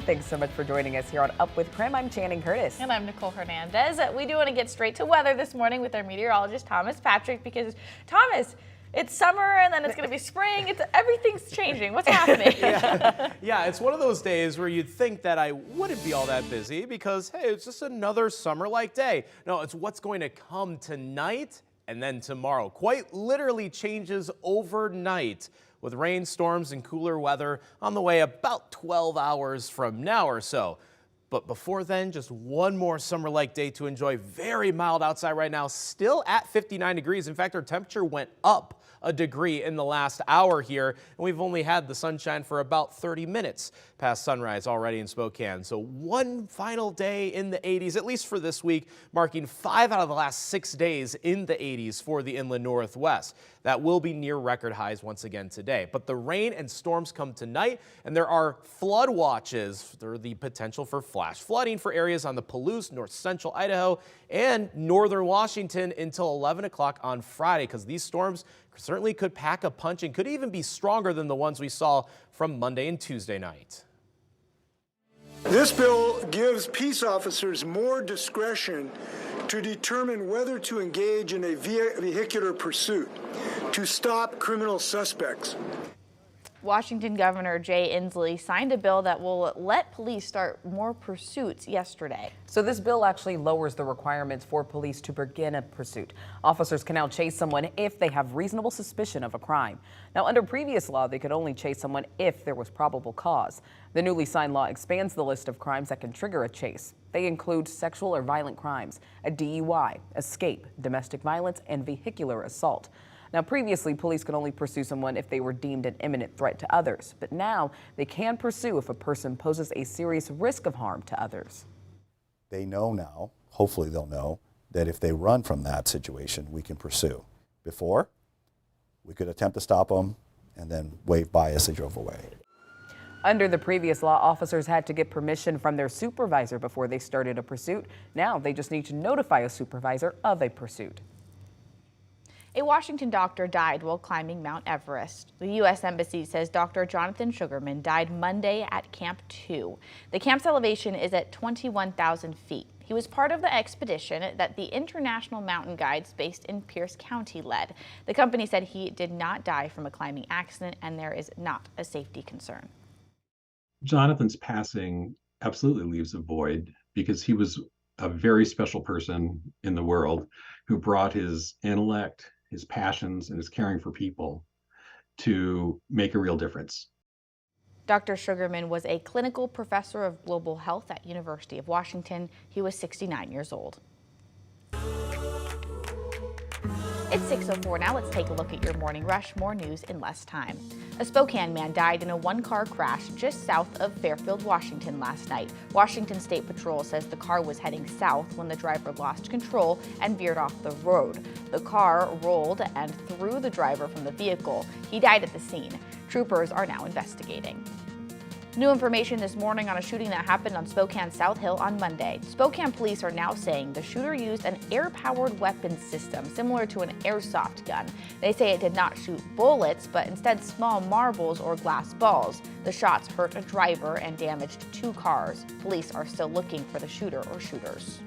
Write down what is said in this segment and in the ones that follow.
Thanks so much for joining us here on Up with KREM. I'm Channing Curtis. And I'm Nicole Hernandez. We do want to get straight to weather this morning with our meteorologist, Thomas Patrick, because Thomas, it's summer and then it's going to be spring. Everything's changing. What's happening? Yeah, it's one of those days where you'd think that I wouldn't be all that busy because, hey, it's just another summer-like day. No, it's what's going to come tonight and then tomorrow. Quite literally changes overnight with rain, storms, and cooler weather on the way about 12 hours from now or so. But before then, just one more summer-like day to enjoy. Very mild outside right now, still at 59 degrees. In fact, our temperature went up a degree in the last hour here, and we've only had the sunshine for about 30 minutes past sunrise already in Spokane. So one final day in the 80s, at least for this week, marking 5 out of the last 6 days in the 80s for the inland Northwest. That will be near record highs once again today. But the rain and storms come tonight, and there are flood watches. There's the potential for flash flooding for areas on the Palouse, north central Idaho, and northern Washington until 11 o'clock on Friday, because these storms certainly could pack a punch and could even be stronger than the ones we saw from Monday and Tuesday night. This bill gives peace officers more discretion to determine whether to engage in a vehicular pursuit to stop criminal suspects. Washington Governor Jay Inslee signed a bill that will let police start more pursuits yesterday. So this bill actually lowers the requirements for police to begin a pursuit. Officers can now chase someone if they have reasonable suspicion of a crime. Now, under previous law, they could only chase someone if there was probable cause. The newly signed law expands the list of crimes that can trigger a chase. They include sexual or violent crimes, a DUI, escape, domestic violence, and vehicular assault. Now, previously, police could only pursue someone if they were deemed an imminent threat to others, but now they can pursue if a person poses a serious risk of harm to others. They know now, hopefully they'll know, that if they run from that situation, we can pursue. Before, we could attempt to stop them and then wave by as they drove away. Under the previous law, officers had to get permission from their supervisor before they started a pursuit. Now they just need to notify a supervisor of a pursuit. A Washington doctor died while climbing Mount Everest. The U.S. Embassy says Dr. Jonathan Sugarman died Monday at Camp 2. The camp's elevation is at 21,000 feet. He was part of the expedition that the International Mountain Guides based in Pierce County led. The company said he did not die from a climbing accident and there is not a safety concern. Jonathan's passing absolutely leaves a void because he was a very special person in the world who brought his intellect, his passions, and his caring for people to make a real difference. Dr. Sugarman was a clinical professor of global health at University of Washington. He was 69 years old. It's 6:04 now. Let's take a look at your morning rush. More news in less time. A Spokane man died in a one-car crash just south of Fairfield, Washington last night. Washington State Patrol says the car was heading south when the driver lost control and veered off the road. The car rolled and threw the driver from the vehicle. He died at the scene. Troopers are now investigating. New information this morning on a shooting that happened on Spokane South Hill on Monday. Spokane police are now saying the shooter used an air-powered weapons system similar to an airsoft gun. They say it did not shoot bullets, but instead small marbles or glass balls. The shots hurt a driver and damaged 2 cars. Police are still looking for the shooter or shooters.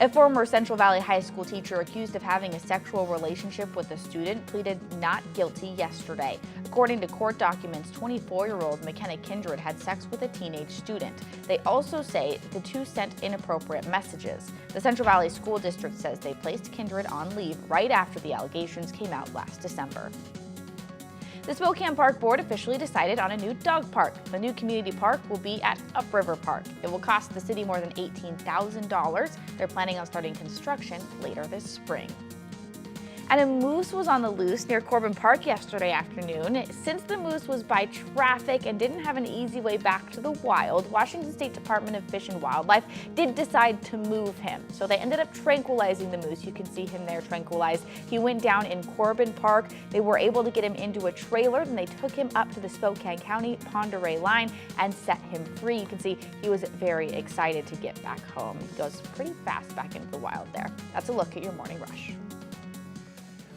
A former Central Valley High School teacher accused of having a sexual relationship with a student pleaded not guilty yesterday. According to court documents, 24-year-old McKenna Kindred had sex with a teenage student. They also say the two sent inappropriate messages. The Central Valley School District says they placed Kindred on leave right after the allegations came out last December. The Spokane Park Board officially decided on a new dog park. The new community park will be at Upriver Park. It will cost the city more than $18,000. They're planning on starting construction later this spring. And a moose was on the loose near Corbin Park yesterday afternoon. Since the moose was by traffic and didn't have an easy way back to the wild, Washington State Department of Fish and Wildlife did decide to move him. So they ended up tranquilizing the moose. You can see him there tranquilized. He went down in Corbin Park. They were able to get him into a trailer, and they took him up to the Spokane County Pend Oreille line and set him free. You can see he was very excited to get back home. He goes pretty fast back into the wild there. That's a look at your morning rush.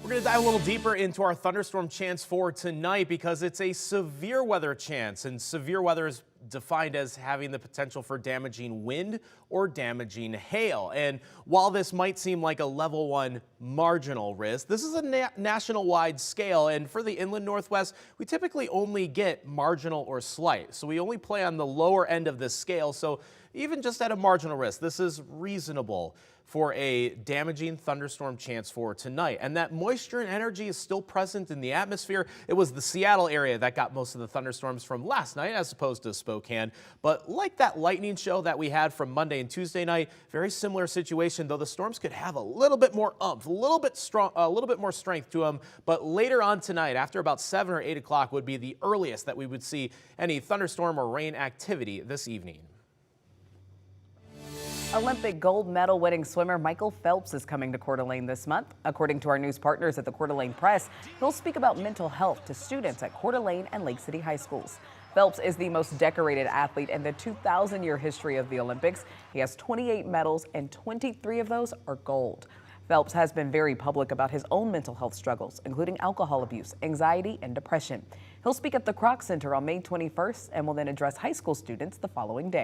We're going to dive a little deeper into our thunderstorm chance for tonight because it's a severe weather chance, and severe weather is defined as having the potential for damaging wind or damaging hail. And while this might seem like a level 1 marginal risk, this is a national-wide scale, and for the inland Northwest, we typically only get marginal or slight. So we only play on the lower end of this scale, so even just at a marginal risk, this is reasonable for a damaging thunderstorm chance for tonight. And that moisture and energy is still present in the atmosphere. It was the Seattle area that got most of the thunderstorms from last night as opposed to Spokane. But like that lightning show that we had from Monday and Tuesday night, very similar situation, though the storms could have a little bit more oomph, a little bit more strength to them. But later on tonight, after about 7 or 8 o'clock, would be the earliest that we would see any thunderstorm or rain activity this evening. Olympic gold medal winning swimmer Michael Phelps is coming to Coeur d'Alene this month. According to our news partners at the Coeur d'Alene Press, he'll speak about mental health to students at Coeur d'Alene and Lake City high schools. Phelps is the most decorated athlete in the 2,000-year history of the Olympics. He has 28 medals, and 23 of those are gold. Phelps has been very public about his own mental health struggles, including alcohol abuse, anxiety, and depression. He'll speak at the Kroc Center on May 21st and will then address high school students the following day.